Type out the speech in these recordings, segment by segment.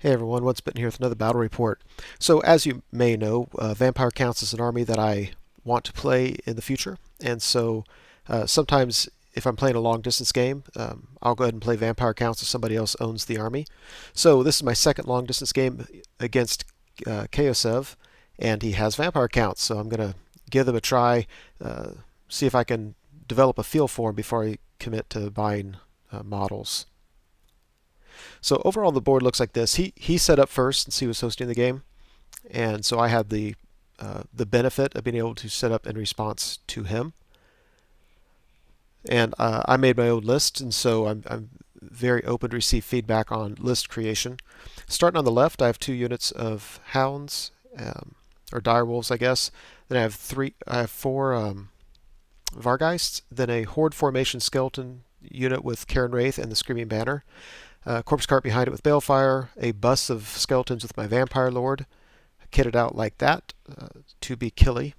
Hey everyone, Once Bitten here with another battle report. So as you may know, Vampire counts as an army that I want to play in the future, and so sometimes if I'm playing a long distance game, I'll go ahead and play Vampire counts if somebody else owns the army. So this is my second long distance game against Kayosiv, and he has Vampire counts, so I'm going to give them a try, see if I can develop a feel for him before I commit to buying models. So overall, the board looks like this. He set up first since he was hosting the game, and so I had the benefit of being able to set up in response to him. And I made my own list, and so I'm very open to receive feedback on list creation. Starting on the left, I have 2 units of hounds, or direwolves, I guess. Then I have four Vargeists. Then a horde formation skeleton unit with Karen Wraith and the Screaming Banner. Corpse cart behind it with Balefire, a bus of skeletons with my Vampire Lord, kitted out like that, to be killy.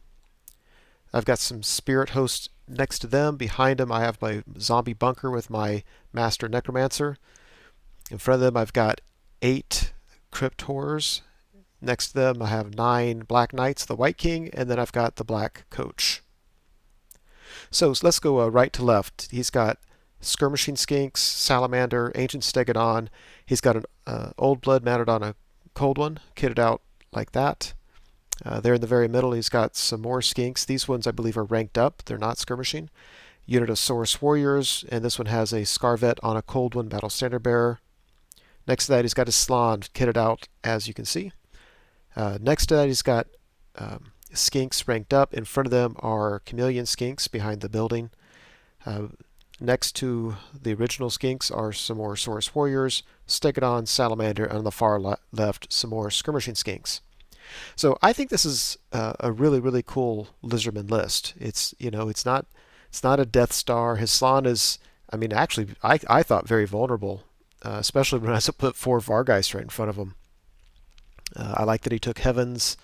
I've got some Spirit Hosts next to them. Behind them I have my Zombie Bunker with my Master Necromancer. In front of them I've got 8 Crypt Horrors. Next to them I have 9 Black Knights, the White King, and then I've got the Black Coach. So let's go right to left. He's got Skirmishing Skinks, Salamander, Ancient Stegodon. He's got an Old Blood mounted on a Cold One, kitted out like that. There in the very middle, he's got some more Skinks. These ones, I believe, are ranked up. They're not skirmishing. Unit of Saurus Warriors, and this one has a Scarvet on a Cold One Battle Standard Bearer. Next to that, he's got his Slan kitted out, as you can see. Next to that, he's got Skinks ranked up. In front of them are Chameleon Skinks behind the building. Next to the original Skinks are some more Saurus Warriors, Stegodon, Salamander, and on the far left, some more Skirmishing Skinks. So I think this is a really, really cool Lizardmen list. It's not a Death Star. His Slan is, I mean, actually, I thought very vulnerable, especially when I put 4 Vargeist right in front of him. I like that he took Heavens.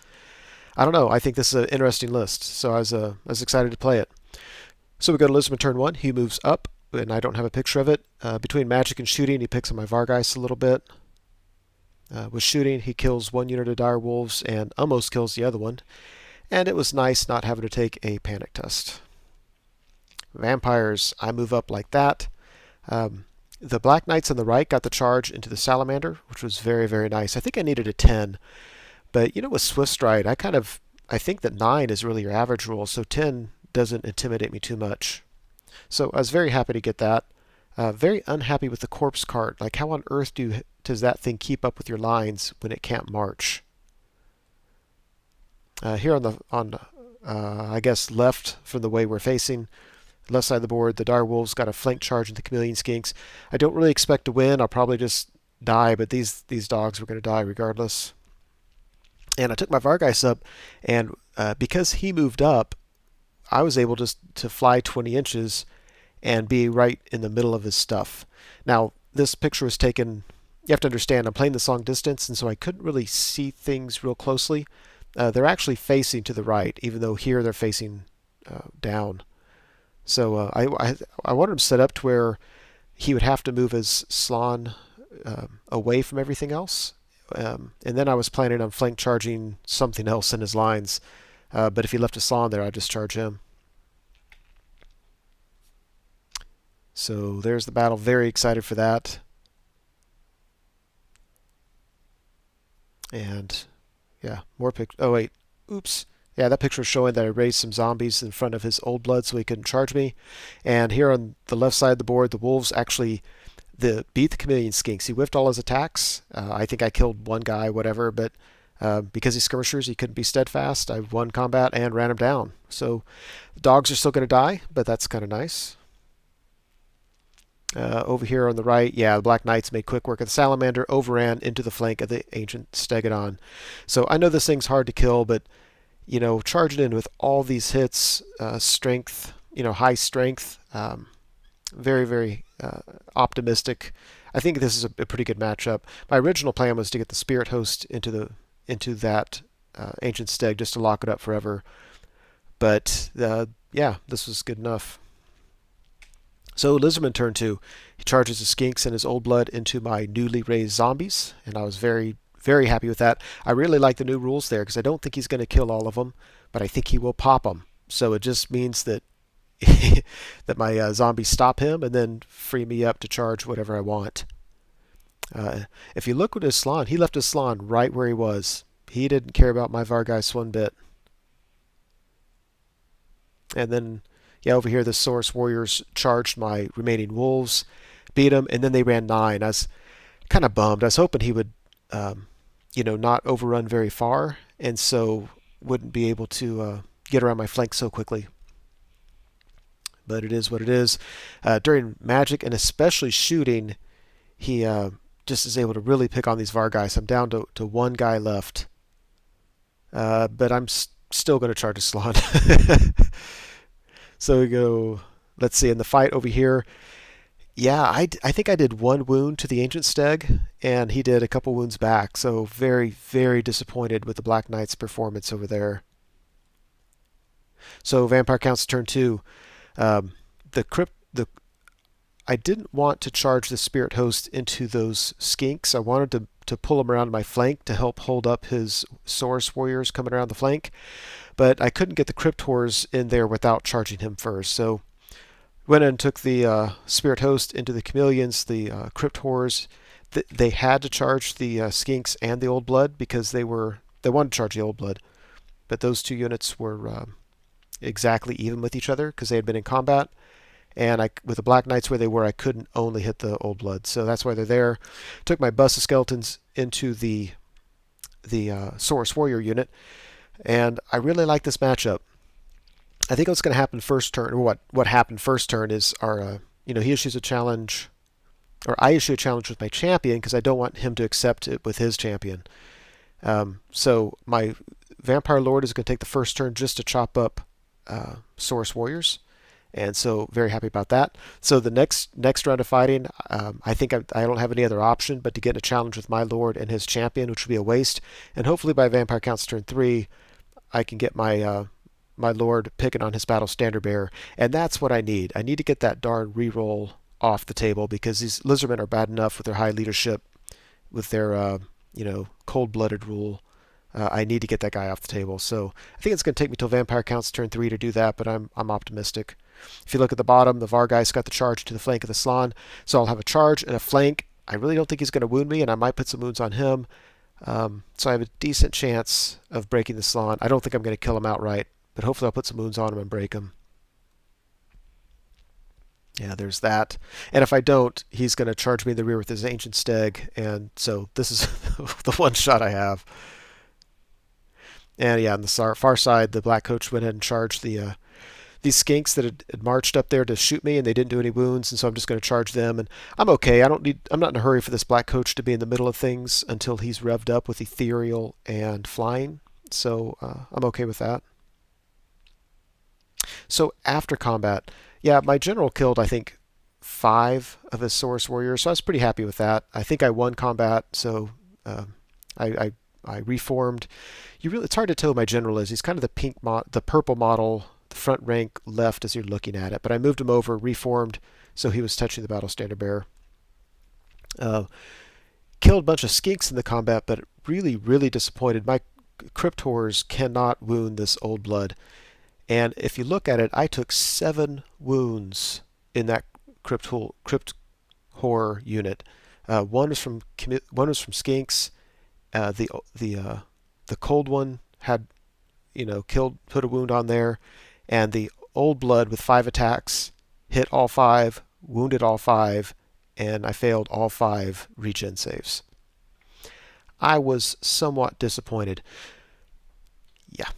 I don't know. I think this is an interesting list, so I was excited to play it. So we go to Lizardman turn 1. He moves up, and I don't have a picture of it. Between magic and shooting, he picks on my Vargeist a little bit. With shooting, he kills 1 unit of dire wolves and almost kills the other one. And it was nice not having to take a panic test. Vampires, I move up like that. The Black Knights on the right got the charge into the Salamander, which was very, very nice. I think I needed a 10. But with Swift Stride, I think that 9 is really your average rule, so 10 doesn't intimidate me too much. So I was very happy to get that. Very unhappy with the corpse cart. Like, how on earth does that thing keep up with your lines when it can't march? Here on I guess left from the way we're facing, left side of the board, the dire wolves got a flank charge into the Chameleon Skinks. I don't really expect to win. I'll probably just die, but these dogs were going to die regardless. And I took my Vargeist up, and because he moved up, I was able to fly 20 inches and be right in the middle of his stuff. Now, this picture was taken, you have to understand, I'm playing this long distance, and so I couldn't really see things real closely. They're actually facing to the right, even though here they're facing down. So I wanted him set up to where he would have to move his Slan away from everything else. And then I was planning on flank charging something else in his lines. But if he left a Slan there, I'd just charge him. So there's the battle. Very excited for that. And yeah, more pictures. Oh wait, oops. Yeah, that picture was showing that I raised some zombies in front of his Old Blood so he couldn't charge me. And here on the left side of the board, the wolves actually beat the Chameleon Skinks. He whiffed all his attacks. I think I killed one guy, whatever, but because he's skirmishers, he couldn't be steadfast. I won combat and ran him down. So the dogs are still going to die, but that's kind of nice. Over here on the right, yeah, the Black Knights made quick work of the Salamander, overran into the flank of the Ancient Stegodon. So I know this thing's hard to kill, but charging in with all these hits, strength, high strength, very, very optimistic. I think this is a pretty good matchup. My original plan was to get the Spirit Host into that Ancient Steg just to lock it up forever. But yeah, this was good enough. So Lizardman turn 2. He charges his skinks and his old blood into my newly raised zombies, and I was very, very happy with that. I really like the new rules there because I don't think he's going to kill all of them, but I think he will pop them. So it just means that that my zombies stop him and then free me up to charge whatever I want. If you look at his Slann, he left his Slann right where he was. He didn't care about my Vargeist one bit. And then, yeah, over here the Saurus Warriors charged my remaining wolves, beat them, and then they ran 9. I was kind of bummed. I was hoping he would, not overrun very far, and so wouldn't be able to get around my flank so quickly. But it is what it is. During magic, and especially shooting, he just is able to really pick on these Vargeist. I'm down to one guy left. But I'm still going to charge a Slann. So we go, let's see, in the fight over here, yeah, I think I did 1 wound to the Ancient Steg, and he did a couple wounds back. So very, very disappointed with the Black Knight's performance over there. So Vampire Count's turn 2. I didn't want to charge the Spirit Host into those skinks. I wanted to pull him around my flank to help hold up his Saurus Warriors coming around the flank, but I couldn't get the Crypt Horrors in there without charging him first. So went in and took the Spirit Host into the Chameleons, the Crypt Horrors. They had to charge the skinks and the Old Blood because they wanted to charge the Old Blood, but those 2 units were exactly even with each other because they had been in combat. And with the Black Knights where they were, I couldn't only hit the Old Blood. So that's why they're there. Took my Bust of Skeletons into the Saurus Warrior unit. And I really like this matchup. I think what's going to happen first turn, or what happened first turn is he issues a challenge, or I issue a challenge with my champion because I don't want him to accept it with his champion. So my Vampire Lord is going to take the first turn just to chop up Saurus Warriors. And so very happy about that. So the next round of fighting, I think I don't have any other option but to get in a challenge with my Lord and his champion, which would be a waste. And hopefully by Vampire Count's turn 3, I can get my my Lord picking on his Battle Standard Bearer. And that's what I need. I need to get that darn reroll off the table because these Lizardmen are bad enough with their high leadership, with their cold-blooded rule. I need to get that guy off the table. So I think it's going to take me till Vampire Count's turn 3 to do that, but I'm optimistic. If you look at the bottom, the Vargeist got the charge to the flank of the Slann, so I'll have a charge and a flank. I really don't think he's going to wound me, and I might put some wounds on him. So I have a decent chance of breaking the Slann. I don't think I'm going to kill him outright, but hopefully I'll put some wounds on him and break him. Yeah, there's that. And if I don't, he's going to charge me in the rear with his Ancient Steg, and so this is the one shot I have. And yeah, on the far side, the Black Coach went ahead and charged these skinks that had marched up there to shoot me, and they didn't do any wounds, and so I'm just going to charge them. And I'm okay. I'm not in a hurry for this Black Coach to be in the middle of things until he's revved up with Ethereal and Flying. So I'm okay with that. So after combat, yeah, my general killed, I think, 5 of his Saurus Warriors, so I was pretty happy with that. I think I won combat, so I reformed. It's hard to tell who my general is. He's kind of the purple model, the front rank left as you're looking at it. But I moved him over, reformed, so he was touching the Battle Standard Bearer. Killed a bunch of skinks in the combat, but really, really disappointed. My Crypt Horrors cannot wound this Old Blood. And if you look at it, I took 7 wounds in that Crypt Horror unit. One was from skinks. The cold one had, put a wound on there, and the Old Blood with 5 attacks hit all 5, wounded all 5, and I failed all 5 regen saves. I was somewhat disappointed. Yeah.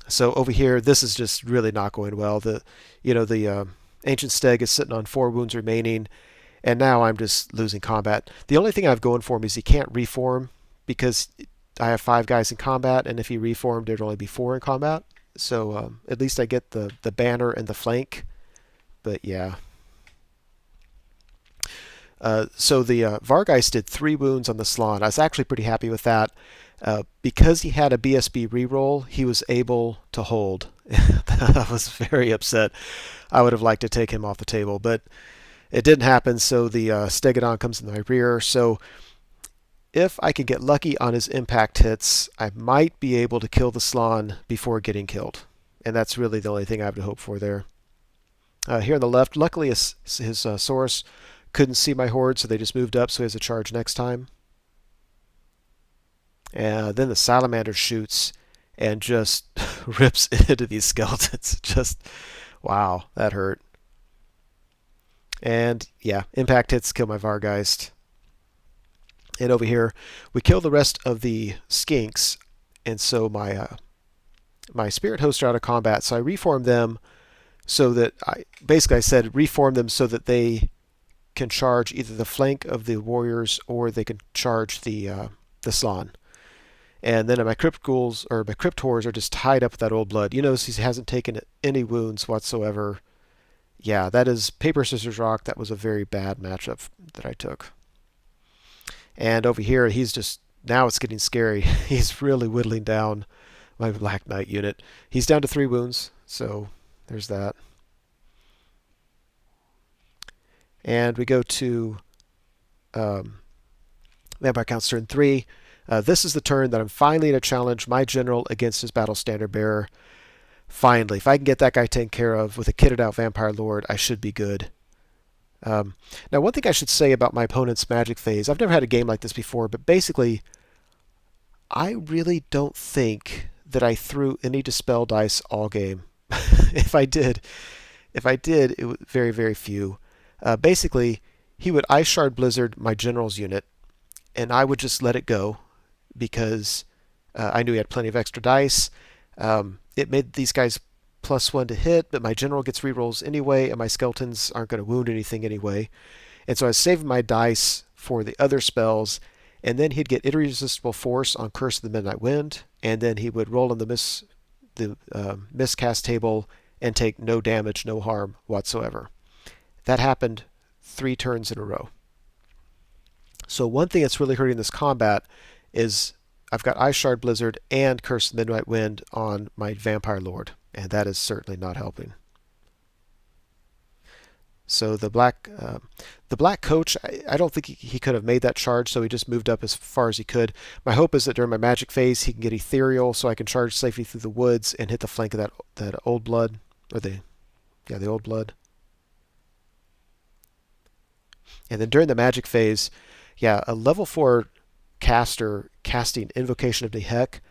So over here, this is just really not going well. The Ancient Steg is sitting on 4 wounds remaining, and now I'm just losing combat. The only thing I have going for me is he can't reform because I have 5 guys in combat, and if he reformed, there'd only be 4 in combat. So at least I get the banner and the flank. But yeah. So the Vargeist did 3 wounds on the Slann. I was actually pretty happy with that. Because he had a BSB reroll, he was able to hold. I was very upset. I would have liked to take him off the table, but It didn't happen, so the Stegodon comes in my rear. So if I can get lucky on his impact hits, I might be able to kill the Slann before getting killed. And that's really the only thing I have to hope for there. Here on the left, luckily his Saurus couldn't see my horde, so they just moved up, so he has a charge next time. And then the Salamander shoots and just rips into these skeletons. Just, wow, that hurt. And yeah, impact hits kill my Vargeist. And over here, we kill the rest of the skinks, and so my spirit hosts are out of combat. So I reform them so that I said reform them so that they can charge either the flank of the warriors or they can charge the Slann. And then my Crypt Ghouls or my Crypt Horrors are just tied up with that old blood. You notice he hasn't taken any wounds whatsoever. Yeah, that is paper, scissors, rock. That was a very bad matchup that I took. And over here, he's just, now it's getting scary. He's really whittling down my Black Knight unit. He's down to 3 wounds, so there's that. And we go to Vampire Count's turn 3. This is the turn that I'm finally going to challenge my general against his Battle Standard Bearer. Finally, if I can get that guy taken care of with a kitted out Vampire Lord, I should be good. Now, one thing I should say about my opponent's Magic phase, I've never had a game like this before, but basically, I really don't think that I threw any Dispel dice all game. If I did, it was very, very few. Basically, he would Ice Shard Blizzard my general's unit, and I would just let it go because I knew he had plenty of extra dice. It made these guys +1 to hit, but my general gets rerolls anyway, and my skeletons aren't going to wound anything anyway. And so I was saving my dice for the other spells, and then he'd get Irresistible Force on Curse of the Midnight Wind, and then he would roll on the miscast table and take no damage, no harm whatsoever. That happened 3 turns in a row. So one thing that's really hurting this combat is I've got Ice Shard Blizzard and Curse of the Midnight Wind on my Vampire Lord, and that is certainly not helping. So the black coach, I don't think he could have made that charge, so he just moved up as far as he could. My hope is that during my magic phase he can get ethereal, so I can charge safely through the woods and hit the flank of that old blood, or the old blood. And then during the magic phase, yeah, a level 4 caster casting Invocation of Nehek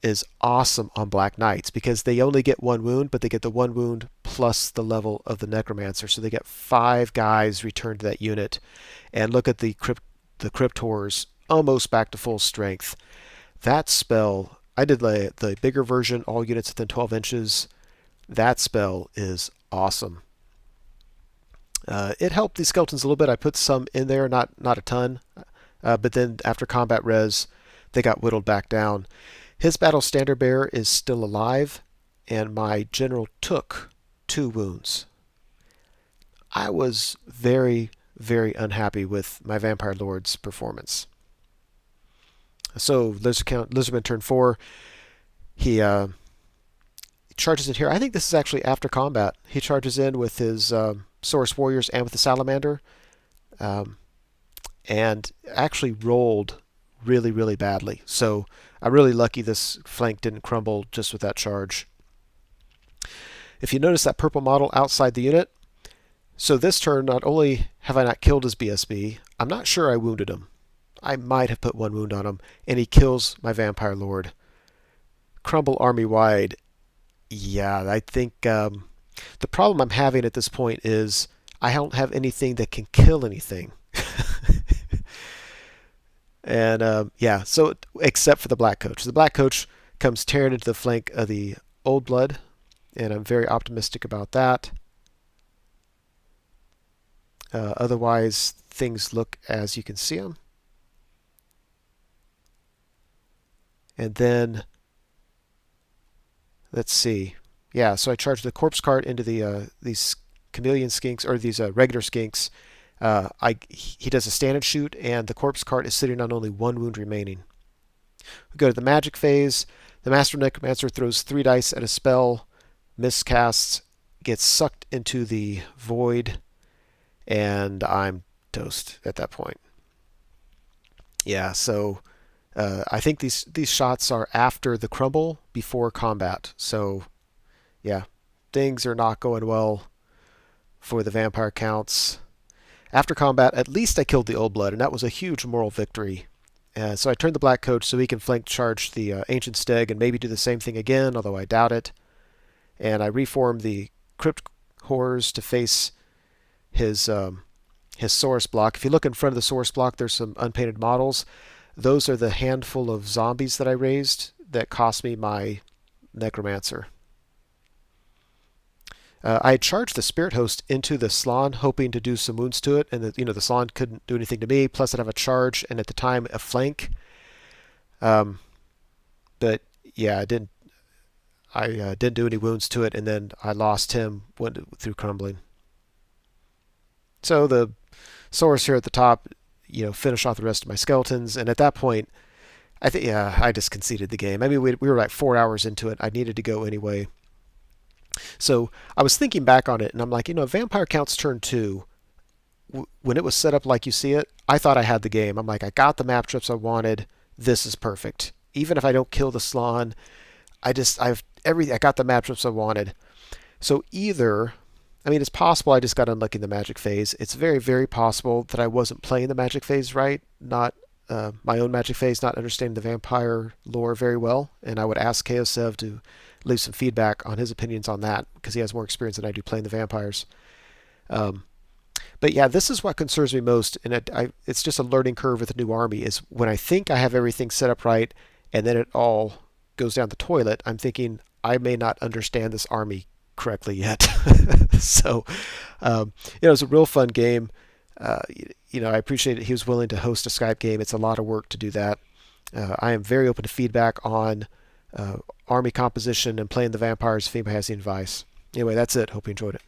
is awesome on Black Knights because they only get 1 wound, but they get the 1 wound plus the level of the Necromancer. So they get 5 guys returned to that unit. And look at the Crypt Horrors, almost back to full strength. That spell, I did the bigger version, all units within 12 inches. That spell is awesome. It helped these skeletons a little bit. I put some in there, not a ton. But then after combat res, they got whittled back down. His Battle Standard Bearer is still alive, and my general took 2 wounds. I was very, very unhappy with my Vampire Lord's performance. So Lizardman turn 4, he charges in here. I think this is actually after combat. He charges in with his Saurus Warriors and with the Salamander, and actually rolled really, really badly. So I'm really lucky this flank didn't crumble just with that charge. If you notice that purple model outside the unit, so this turn, not only have I not killed his BSB, I'm not sure I wounded him. I might have put 1 wound on him, and he kills my Vampire Lord. Crumble army wide. Yeah, I think the problem I'm having at this point is I don't have anything that can kill anything. And yeah, so except for the Black Coach. The Black Coach comes tearing into the flank of the Old Blood, and I'm very optimistic about that. Otherwise, things look as you can see them. And then, let's see. Yeah, so I charge the Corpse Cart into these Chameleon Skinks, or these regular Skinks. He does a stand and shoot, and the Corpse Cart is sitting on only 1 wound remaining. We go to the magic phase. The Master Necromancer throws 3 dice at a spell, miscasts, gets sucked into the void, and I'm toast at that point. Yeah, so I think these shots are after the crumble, before combat. So yeah, things are not going well for the vampire counts. After combat, at least I killed the old blood, and that was a huge moral victory. So I turned the black coach so he can flank charge the ancient steg and maybe do the same thing again, although I doubt it. And I reformed the crypt horrors to face his source block. If you look in front of the source block, there's some unpainted models. Those are the handful of zombies that I raised that cost me my necromancer. I had charged the spirit host into the Slann, hoping to do some wounds to it, and the Slann couldn't do anything to me. Plus, I'd have a charge, and at the time, a flank. Um, but yeah, I didn't. I didn't do any wounds to it, and then I lost him through crumbling. So the source here at the top, finish off the rest of my skeletons, and at that point, I think I just conceded the game. I mean, we were like 4 hours into it. I needed to go anyway. So I was thinking back on it, and I'm like, Vampire Counts turn 2, when it was set up like you see it, I thought I had the game. I'm like, I got the map trips I wanted. This is perfect. Even if I don't kill the Slann, I got the map trips I wanted. So either, I mean, it's possible I just got unlucky in the magic phase. It's very, very possible that I wasn't playing the magic phase right, not my own magic phase, not understanding the vampire lore very well. And I would ask Kayosiv to leave some feedback on his opinions on that, because he has more experience than I do playing the vampires. Um, but yeah, this is what concerns me most, and it's just a learning curve with a new army, is when I think I have everything set up right, and then it all goes down the toilet, I'm thinking I may not understand this army correctly yet. So, it was a real fun game. I appreciate it. He was willing to host a Skype game. It's a lot of work to do that. I am very open to feedback on army composition and playing the vampires if anybody has any advice. Anyway, that's it. Hope you enjoyed it.